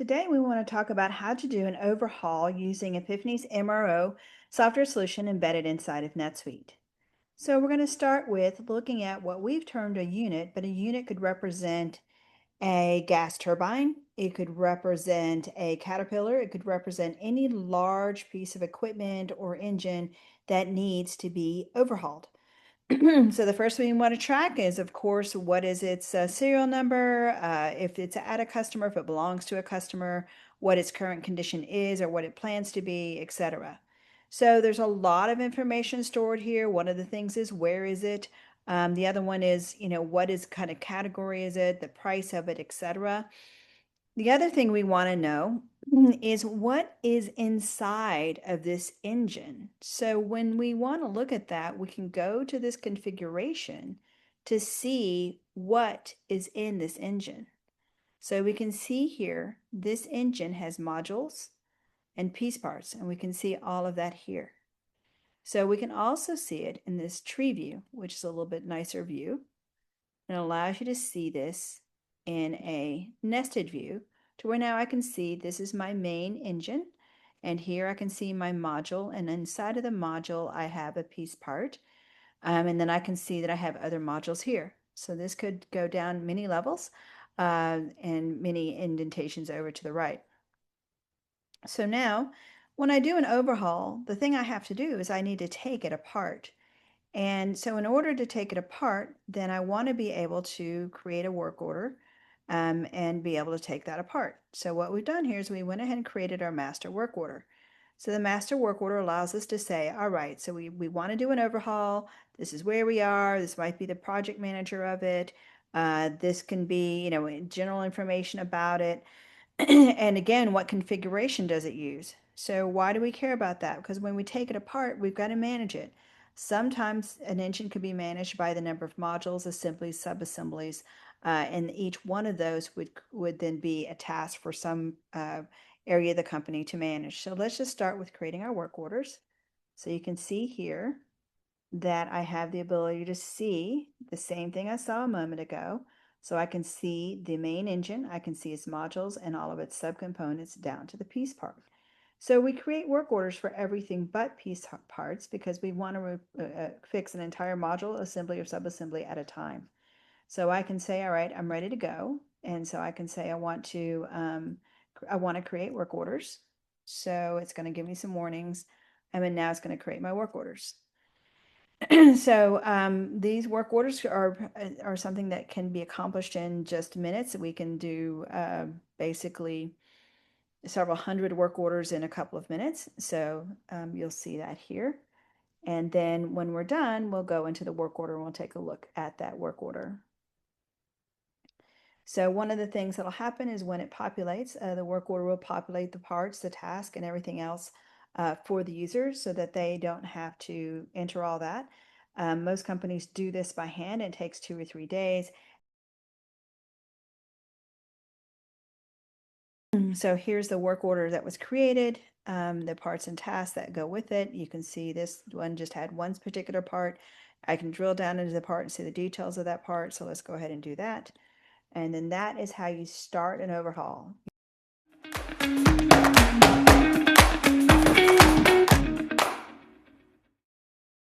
Today, we want to talk about how to do an overhaul using Epiphany's MRO software solution embedded inside of NetSuite. So we're going to start with looking at what we've termed a unit, but a unit could represent a gas turbine, it could represent a caterpillar, it could represent any large piece of equipment or engine that needs to be overhauled. So the first thing we want to track is, of course, what is its serial number, if it's at a customer, if it belongs to a customer, what its current condition is or what it plans to be, etc. So there's a lot of information stored here. One of the things is where is it? The other one is, what is kind of category is it, the price of it, etc. The other thing we want to know is what is inside of this engine. So when we want to look at that, we can go to this configuration to see what is in this engine. So we can see here, this engine has modules and piece parts, and we can see all of that here. So we can also see it in this tree view, which is a little bit nicer view. It allows you to see this in a nested view to where now I can see this is my main engine, and here I can see my module, and inside of the module I have a piece part, and then I can see that I have other modules here. So this could go down many levels and many indentations over to the right. So now when I do an overhaul, the thing I have to do is I need to take it apart. And so in order to take it apart, then I want to be able to create a work order and be able to take that apart. So what we've done here is we went ahead and created our master work order. So the master work order allows us to say, all right, so we want to do an overhaul. This is where we are. This might be the project manager of it. This can be, general information about it. And again, what configuration does it use? So why do we care about that? Because when we take it apart, we've got to manage it. Sometimes an engine could be managed by the number of modules, assemblies, subassemblies, and each one of those would then be a task for some area of the company to manage. So let's just start with creating our work orders. So you can see here that I have the ability to see the same thing I saw a moment ago. So I can see the main engine, I can see its modules and all of its subcomponents down to the piece part. So we create work orders for everything but piece parts because we want to fix an entire module, assembly, or subassembly at a time. So I can say, all right, I'm ready to go. And so I can say I want to create work orders. So it's going to give me some warnings. And then now it's going to create my work orders. So these work orders are something that can be accomplished in just minutes. We can do basically several hundred work orders in a couple of minutes. So you'll see that here. And then when we're done, we'll go into the work order and we'll take a look at that work order. So one of the things that'll happen is when it populates, the work order will populate the parts, the task, and everything else for the users so that they don't have to enter all that. Most companies do this by hand. It takes 2 or 3 days. So here's the work order that was created, the parts and tasks that go with it. You can see this one just had one particular part. I can drill down into the part and see the details of that part. So let's go ahead and do that. And then that is how you start an overhaul.